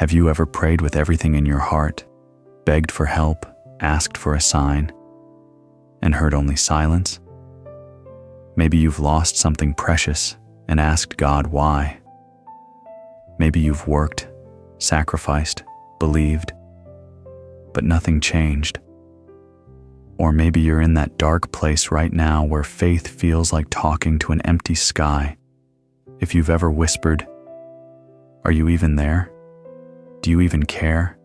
Have you ever prayed with everything in your heart, begged for help, asked for a sign, and heard only silence? Maybe you've lost something precious and asked God why. Maybe you've worked, sacrificed, believed, but nothing changed. Or maybe you're in that dark place right now where faith feels like talking to an empty sky. If you've ever whispered, "Are you even there? Do you even care?"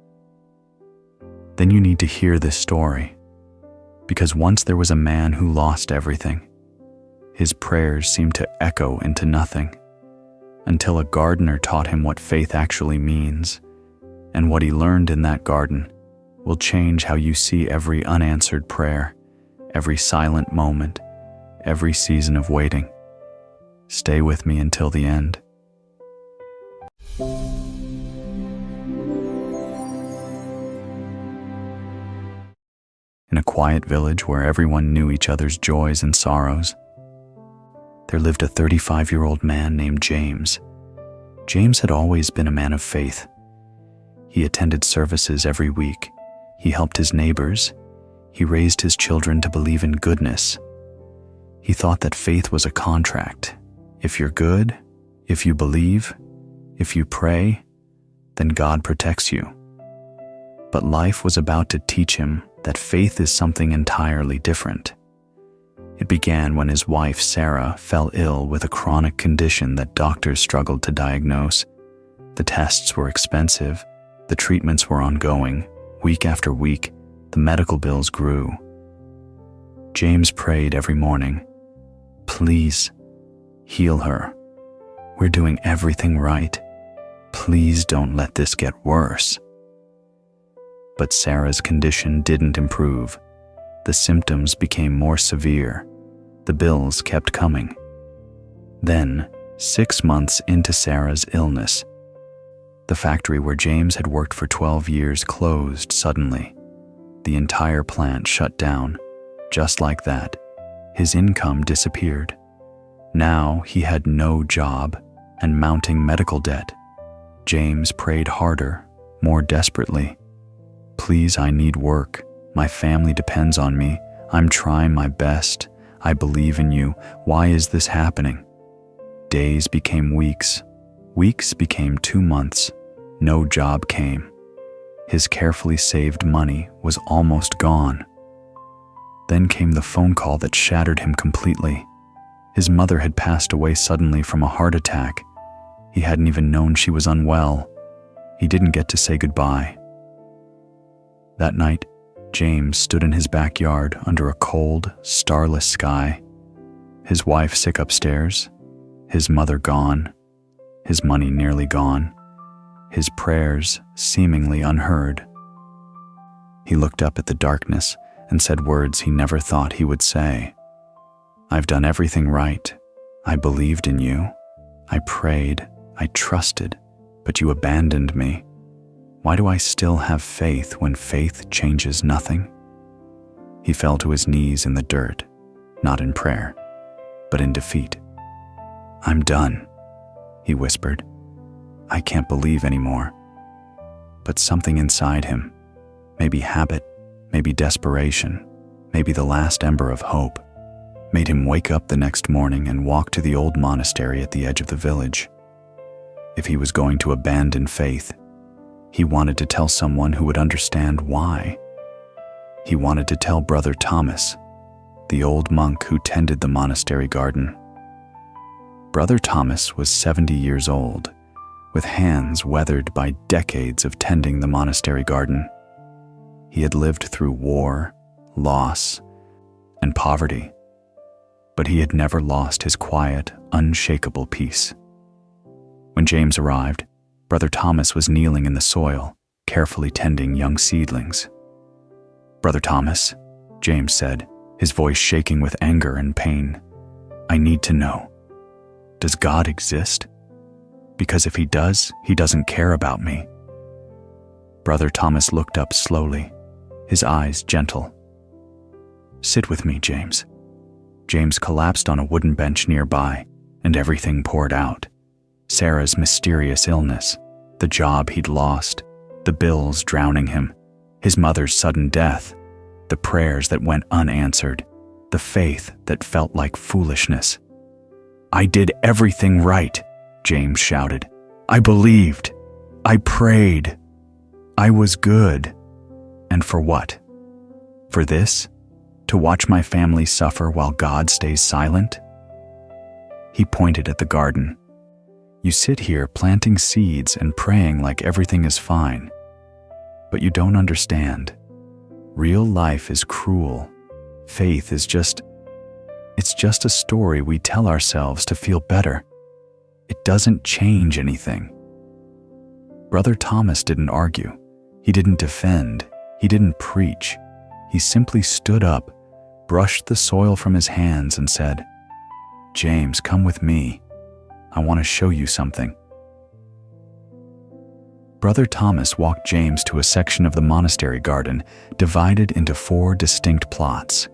Then you need to hear this story. Because once there was a man who lost everything. His prayers seemed to echo into nothing, until a gardener taught him what faith actually means, and what he learned in that garden will change how you see every unanswered prayer, every silent moment, every season of waiting. Stay with me until the end. In a quiet village where everyone knew each other's joys and sorrows, there lived a 35-year-old man named James. James had always been a man of faith. He attended services every week. He helped his neighbors. He raised his children to believe in goodness. He thought that faith was a contract. If you're good, if you believe, if you pray, then God protects you. But life was about to teach him that faith is something entirely different. It began when his wife, Sarah, fell ill with a chronic condition that doctors struggled to diagnose. The tests were expensive, the treatments were ongoing. Week after week, the medical bills grew. James prayed every morning, "Please, heal her. We're doing everything right. Please don't let this get worse." But Sarah's condition didn't improve. The symptoms became more severe. The bills kept coming. Then, 6 months into Sarah's illness, the factory where James had worked for 12 years closed suddenly. The entire plant shut down. Just like that, his income disappeared. Now he had no job and mounting medical debt. James prayed harder, more desperately. "Please, I need work. My family depends on me. I'm trying my best. I believe in you. Why is this happening?" Days became weeks. Weeks became 2 months. No job came. His carefully saved money was almost gone. Then came the phone call that shattered him completely. His mother had passed away suddenly from a heart attack. He hadn't even known she was unwell. He didn't get to say goodbye. That night, James stood in his backyard under a cold, starless sky. His wife sick upstairs, his mother gone, his money nearly gone, his prayers seemingly unheard. He looked up at the darkness and said words he never thought he would say. "I've done everything right. I believed in you. I prayed. I trusted, but you abandoned me. Why do I still have faith when faith changes nothing?" He fell to his knees in the dirt, not in prayer, but in defeat. "I'm done," he whispered. "I can't believe anymore." But something inside him, maybe habit, maybe desperation, maybe the last ember of hope, made him wake up the next morning and walk to the old monastery at the edge of the village. If he was going to abandon faith, he wanted to tell someone who would understand why. He wanted to tell Brother Thomas, the old monk who tended the monastery garden. Brother Thomas was 70 years old, with hands weathered by decades of tending the monastery garden. He had lived through war, loss, and poverty, but he had never lost his quiet, unshakable peace. When James arrived, Brother Thomas was kneeling in the soil, carefully tending young seedlings. "Brother Thomas," James said, his voice shaking with anger and pain, "I need to know, does God exist? Because if he does, he doesn't care about me." Brother Thomas looked up slowly, his eyes gentle. "Sit with me, James." James collapsed on a wooden bench nearby, and everything poured out. Sarah's mysterious illness, The job he'd lost, the bills drowning him, his mother's sudden death, the prayers that went unanswered, the faith that felt like foolishness. "I did everything right," James shouted. "I believed. I prayed. I was good. And for what? For this? To watch my family suffer while God stays silent?" He pointed at the garden. "You sit here planting seeds and praying like everything is fine. But you don't understand. Real life is cruel. Faith is it's just a story we tell ourselves to feel better. It doesn't change anything." Brother Thomas didn't argue. He didn't defend. He didn't preach. He simply stood up, brushed the soil from his hands, and said, "James, come with me. I want to show you something." Brother Thomas walked James to a section of the monastery garden divided into 4 distinct plots.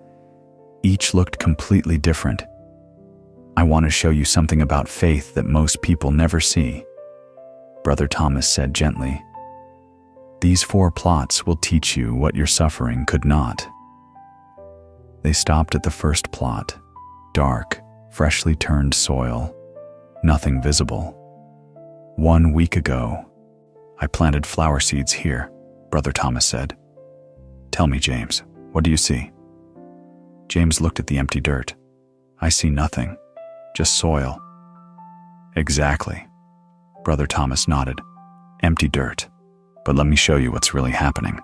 Each looked completely different. "I want to show you something about faith that most people never see," Brother Thomas said gently. "These 4 plots will teach you what your suffering could not." They stopped at the first plot, dark, freshly turned soil, nothing visible. "1 week ago, I planted flower seeds here," Brother Thomas said. "Tell me, James, what do you see?" James looked at the empty dirt. "I see nothing, just soil." "Exactly," Brother Thomas nodded. "Empty dirt. But let me show you what's really happening."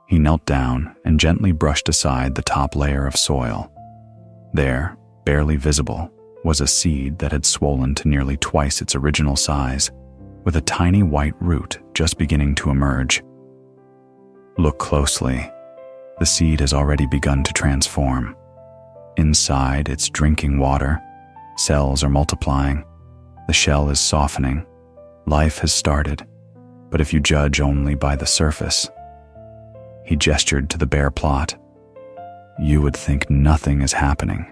He knelt down and gently brushed aside the top layer of soil. There, barely visible, was a seed that had swollen to nearly twice its original size, with a tiny white root just beginning to emerge. "Look closely. The seed has already begun to transform. Inside, it's drinking water. Cells are multiplying. The shell is softening. Life has started. But if you judge only by the surface," he gestured to the bare plot, "you would think nothing is happening.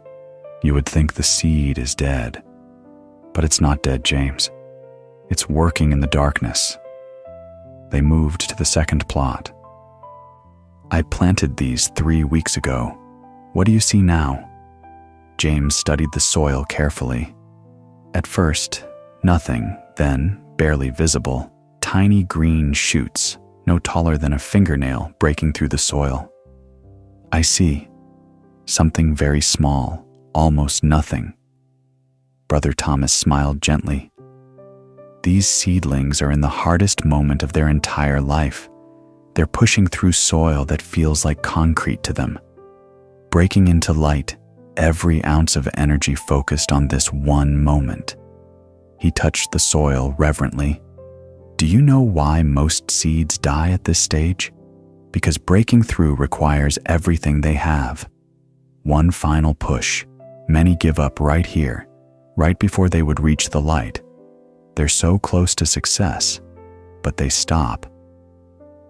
You would think the seed is dead. But it's not dead, James. It's working in the darkness." They moved to the second plot. "I planted these 3 weeks ago. What do you see now?" James studied the soil carefully. At first, nothing, then, barely visible, tiny green shoots, no taller than a fingernail, breaking through the soil. "I see. Something very small, almost nothing." Brother Thomas smiled gently. "These seedlings are in the hardest moment of their entire life. They're pushing through soil that feels like concrete to them, breaking into light, every ounce of energy focused on this one moment." He touched the soil reverently. "Do you know why most seeds die at this stage? Because breaking through requires everything they have. One final push. Many give up right here, right before they would reach the light. They're so close to success, but they stop."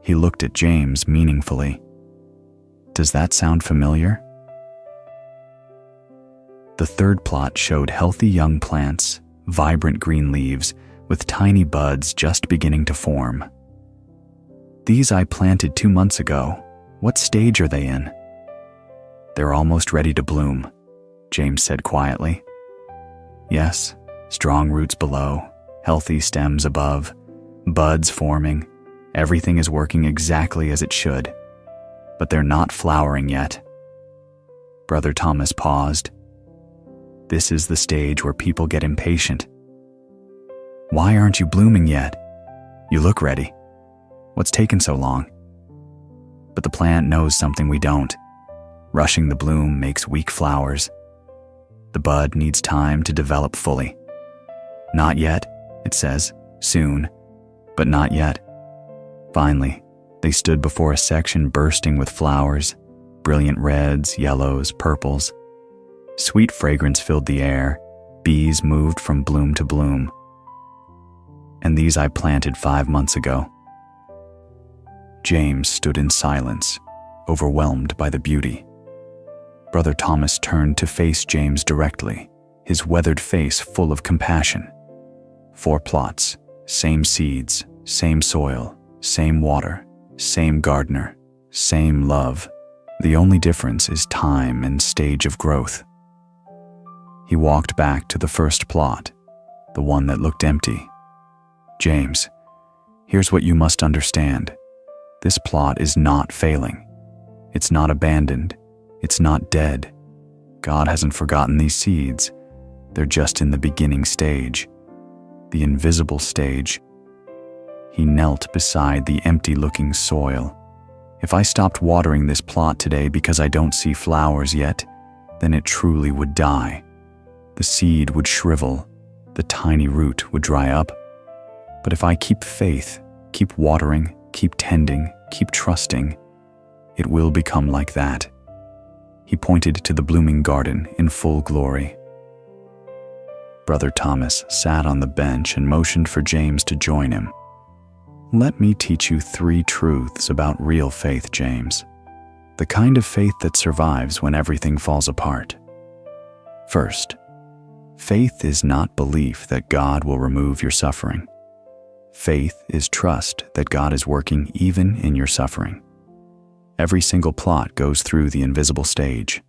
He looked at James meaningfully. "Does that sound familiar?" The third plot showed healthy young plants, vibrant green leaves, with tiny buds just beginning to form. "These I planted 2 months ago. What stage are they in?" "They're almost ready to bloom," James said quietly. "Yes, strong roots below, healthy stems above, buds forming. Everything is working exactly as it should. But they're not flowering yet." Brother Thomas paused. "This is the stage where people get impatient. Why aren't you blooming yet? You look ready. What's taken so long?" But the plant knows something we don't. Rushing the bloom makes weak flowers. The bud needs time to develop fully. "Not yet," it says, "soon, but not yet." Finally, they stood before a section bursting with flowers, brilliant reds, yellows, purples. Sweet fragrance filled the air. Bees moved from bloom to bloom. "And these I planted 5 months ago." James stood in silence, overwhelmed by the beauty. Brother Thomas turned to face James directly, his weathered face full of compassion. 4 plots, Same seeds, same soil, same water, same gardener, same love. The only difference is time and stage of growth. He walked back to the first plot, the one that looked empty. James, here's what you must understand. This plot is not failing. It's not abandoned. It's not dead. God hasn't forgotten these seeds. They're just in the beginning stage, the invisible stage. He knelt beside the empty-looking soil. If I stopped watering this plot today because I don't see flowers yet, then it truly would die. The seed would shrivel, the tiny root would dry up. But if I keep faith, keep watering, keep tending, keep trusting, it will become like that. He pointed to the blooming garden in full glory. Brother Thomas sat on the bench and motioned for James to join him. Let me teach you 3 truths about real faith, James. The kind of faith that survives when everything falls apart. First, faith is not belief that God will remove your suffering. Faith is trust that God is working even in your suffering. Every single plot goes through the invisible stage.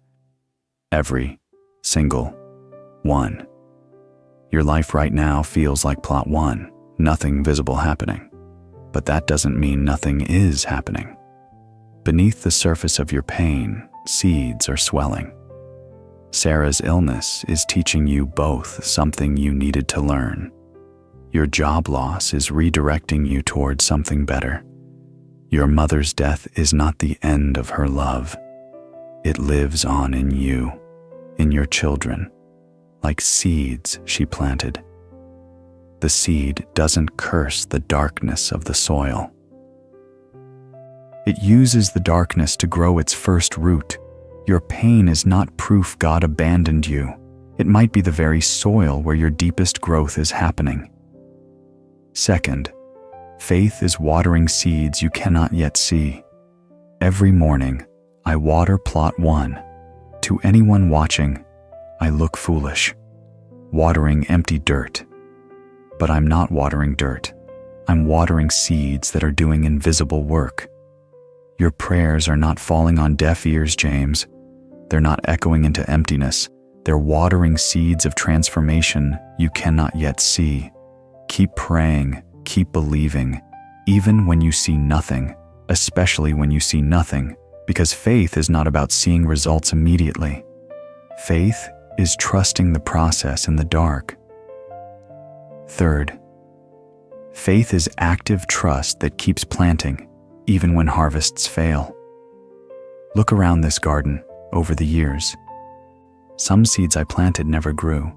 Every single one. Your life right now feels like plot 1, nothing visible happening. But that doesn't mean nothing is happening. Beneath the surface of your pain, seeds are swelling. Sarah's illness is teaching you both something you needed to learn. Your job loss is redirecting you towards something better. Your mother's death is not the end of her love. It lives on in you, in your children, like seeds she planted. The seed doesn't curse the darkness of the soil. It uses the darkness to grow its first root. Your pain is not proof God abandoned you. It might be the very soil where your deepest growth is happening. Second, faith is watering seeds you cannot yet see. Every morning, I water plot 1. To anyone watching, I look foolish, watering empty dirt. But I'm not watering dirt. I'm watering seeds that are doing invisible work. Your prayers are not falling on deaf ears, James. They're not echoing into emptiness. They're watering seeds of transformation you cannot yet see. Keep praying, keep believing, even when you see nothing, especially when you see nothing, because faith is not about seeing results immediately. Faith is trusting the process in the dark. Third, faith is active trust that keeps planting, even when harvests fail. Look around this garden over the years. Some seeds I planted never grew.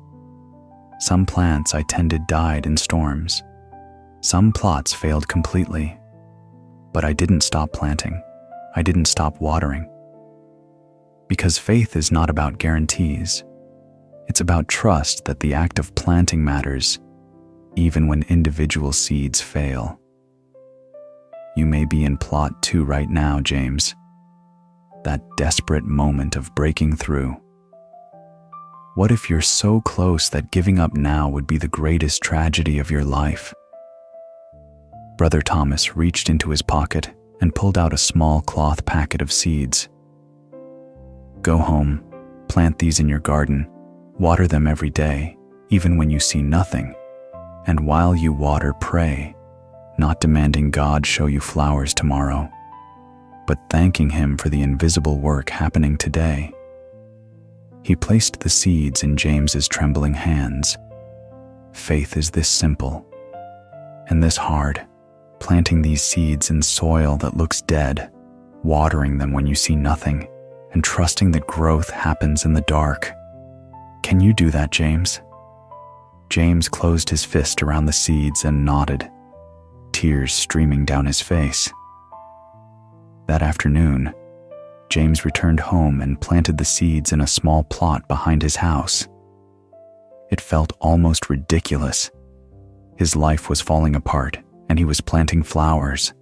Some plants I tended died in storms. Some plots failed completely. But I didn't stop planting. I didn't stop watering. Because faith is not about guarantees. It's about trust that the act of planting matters, even when individual seeds fail. You may be in plot 2 right now, James. That desperate moment of breaking through. What if you're so close that giving up now would be the greatest tragedy of your life? Brother Thomas reached into his pocket and pulled out a small cloth packet of seeds. Go home, plant these in your garden, water them every day, even when you see nothing. And while you water, pray, not demanding God show you flowers tomorrow, but thanking Him for the invisible work happening today. He placed the seeds in James's trembling hands. Faith is this simple and this hard, planting these seeds in soil that looks dead, watering them when you see nothing, and trusting that growth happens in the dark. Can you do that, James? James closed his fist around the seeds and nodded, tears streaming down his face. That afternoon, James returned home and planted the seeds in a small plot behind his house. It felt almost ridiculous. His life was falling apart, and he was planting flowers.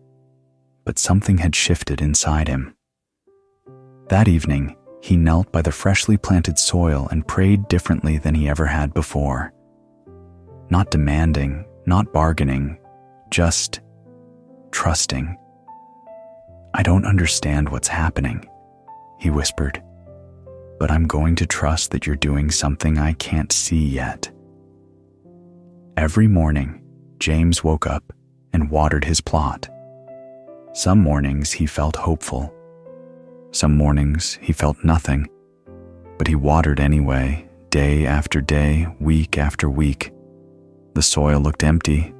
But something had shifted inside him. That evening, he knelt by the freshly planted soil and prayed differently than he ever had before. Not demanding, not bargaining, just trusting. "I don't understand what's happening," he whispered, "but I'm going to trust that you're doing something I can't see yet." Every morning, James woke up and watered his plot. Some mornings he felt hopeful. Some mornings he felt nothing, but he watered anyway, day after day, week after week. The soil looked empty,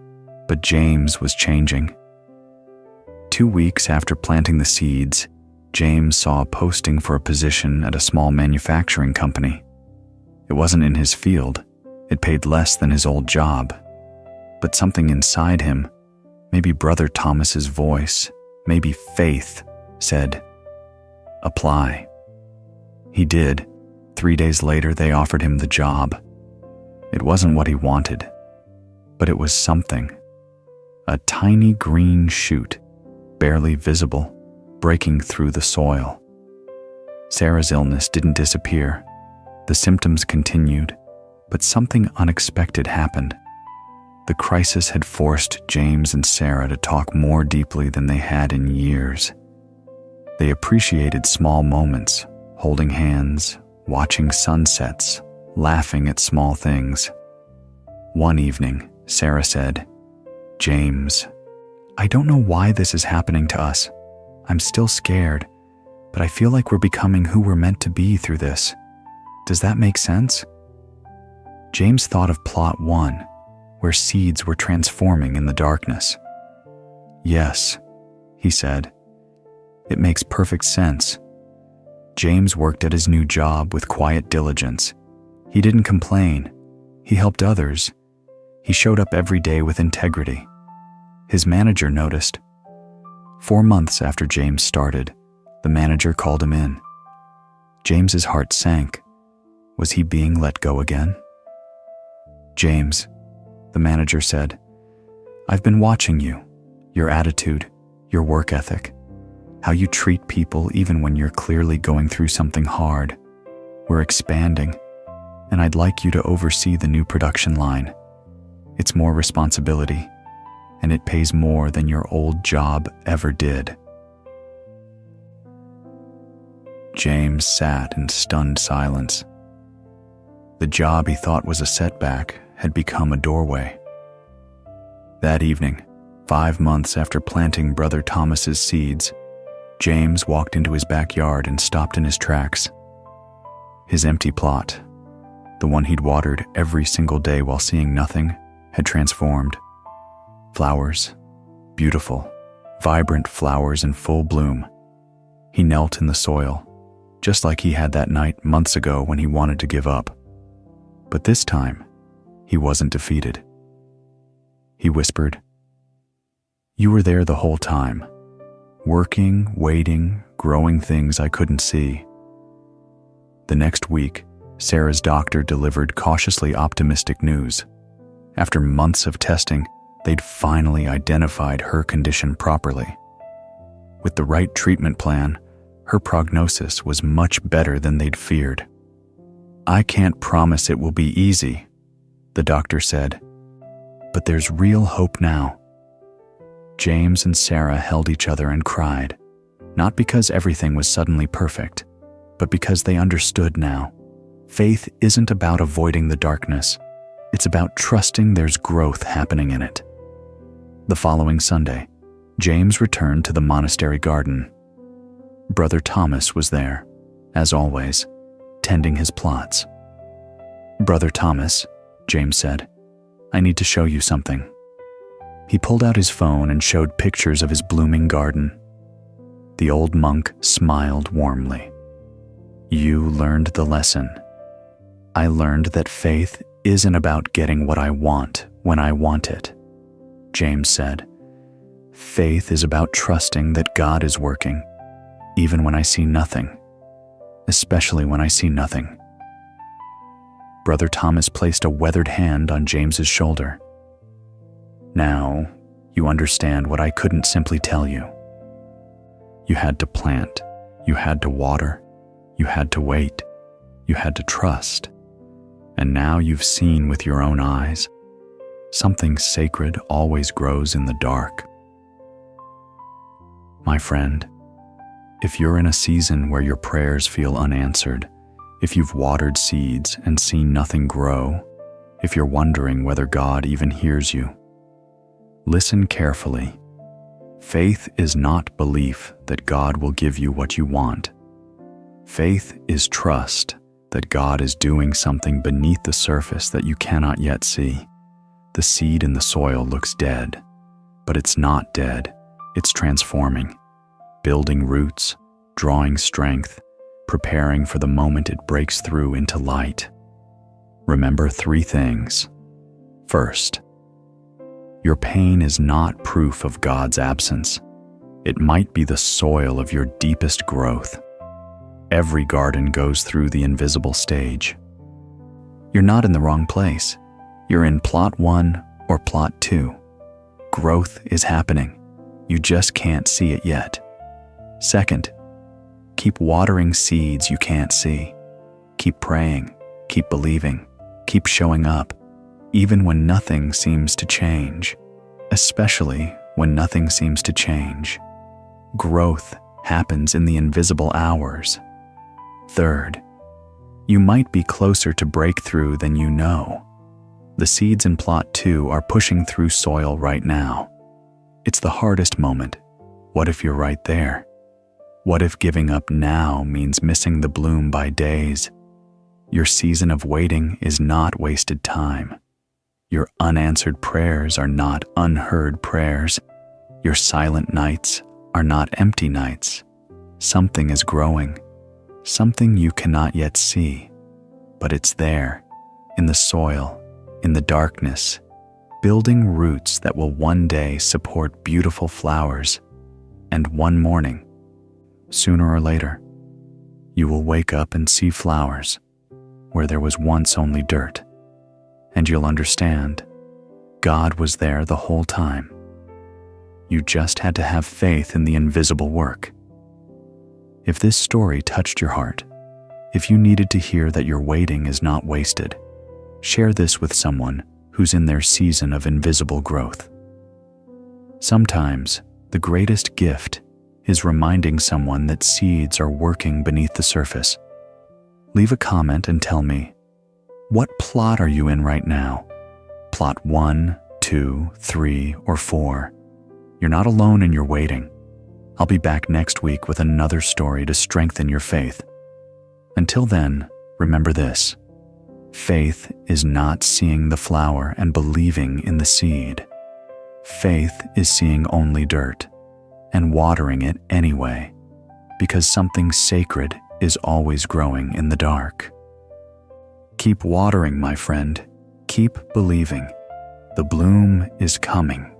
but James was changing. 2 weeks after planting the seeds, James saw a posting for a position at a small manufacturing company. It wasn't in his field. It paid less than his old job. But something inside him, maybe Brother Thomas's voice, maybe faith, said, "Apply." He did. 3 days later, they offered him the job. It wasn't what he wanted, but it was something. A tiny green shoot, barely visible, breaking through the soil. Sarah's illness didn't disappear. The symptoms continued, but something unexpected happened. The crisis had forced James and Sarah to talk more deeply than they had in years. They appreciated small moments, holding hands, watching sunsets, laughing at small things. One evening, Sarah said, "James, I don't know why this is happening to us. I'm still scared, but I feel like we're becoming who we're meant to be through this. Does that make sense?" James thought of plot 1, where seeds were transforming in the darkness. "Yes," he said. "It makes perfect sense." James worked at his new job with quiet diligence. He didn't complain. He helped others. He showed up every day with integrity. His manager noticed. 4 months after James started, the manager called him in. James's heart sank. Was he being let go again? "James," the manager said, "I've been watching you, your attitude, your work ethic, how you treat people even when you're clearly going through something hard. We're expanding, and I'd like you to oversee the new production line. It's more responsibility, and it pays more than your old job ever did." James sat in stunned silence. The job he thought was a setback had become a doorway. That evening, 5 months after planting Brother Thomas's seeds, James walked into his backyard and stopped in his tracks. His empty plot, the one he'd watered every single day while seeing nothing, had transformed. Flowers, beautiful, vibrant flowers in full bloom. He knelt in the soil, just like he had that night months ago when he wanted to give up. But this time, he wasn't defeated. He whispered, "You were there the whole time, working, waiting, growing things I couldn't see." The next week, Sarah's doctor delivered cautiously optimistic news. After months of testing, they'd finally identified her condition properly. With the right treatment plan, her prognosis was much better than they'd feared. "I can't promise it will be easy," the doctor said, "but there's real hope now." James and Sarah held each other and cried, not because everything was suddenly perfect, but because they understood now. Faith isn't about avoiding the darkness. It's about trusting there's growth happening in it. The following Sunday, James returned to the monastery garden. Brother Thomas was there, as always, tending his plots. "Brother Thomas," James said, "I need to show you something." He pulled out his phone and showed pictures of his blooming garden. The old monk smiled warmly. "You learned the lesson. I learned that faith isn't about getting what I want when I want it," James said. "Faith is about trusting that God is working, even when I see nothing, especially when I see nothing." Brother Thomas placed a weathered hand on James's shoulder. "Now, you understand what I couldn't simply tell you. You had to plant, you had to water, you had to wait, you had to trust. And now you've seen with your own eyes. Something sacred always grows in the dark. My friend, if you're in a season where your prayers feel unanswered, if you've watered seeds and seen nothing grow, if you're wondering whether God even hears you, listen carefully. Faith is not belief that God will give you what you want. Faith is trust that God is doing something beneath the surface that you cannot yet see. The seed in the soil looks dead, but it's not dead. It's transforming, building roots, drawing strength, preparing for the moment it breaks through into light. Remember 3 things. First, your pain is not proof of God's absence. It might be the soil of your deepest growth. Every garden goes through the invisible stage. You're not in the wrong place. You're in plot 1 or plot 2. Growth is happening. You just can't see it yet. Second, keep watering seeds you can't see. Keep praying, keep believing, keep showing up, even when nothing seems to change, especially when nothing seems to change. Growth happens in the invisible hours. Third, you might be closer to breakthrough than you know. The seeds in plot 2 are pushing through soil right now. It's the hardest moment. What if you're right there? What if giving up now means missing the bloom by days? Your season of waiting is not wasted time. Your unanswered prayers are not unheard prayers. Your silent nights are not empty nights. Something is growing, something you cannot yet see, but it's there, in the soil, in the darkness, building roots that will one day support beautiful flowers. And one morning, sooner or later, you will wake up and see flowers where there was once only dirt, and you'll understand God was there the whole time. You just had to have faith in the invisible work. If this story touched your heart, if you needed to hear that your waiting is not wasted, share this with someone who's in their season of invisible growth. Sometimes the greatest gift is reminding someone that seeds are working beneath the surface. Leave a comment and tell me, what plot are you in right now? Plot 1, 2, 3, or 4. You're not alone in your waiting. I'll be back next week with another story to strengthen your faith. Until then, remember this. Faith is not seeing the flower and believing in the seed. Faith is seeing only dirt and watering it anyway, because something sacred is always growing in the dark. Keep watering, my friend. Keep believing. The bloom is coming.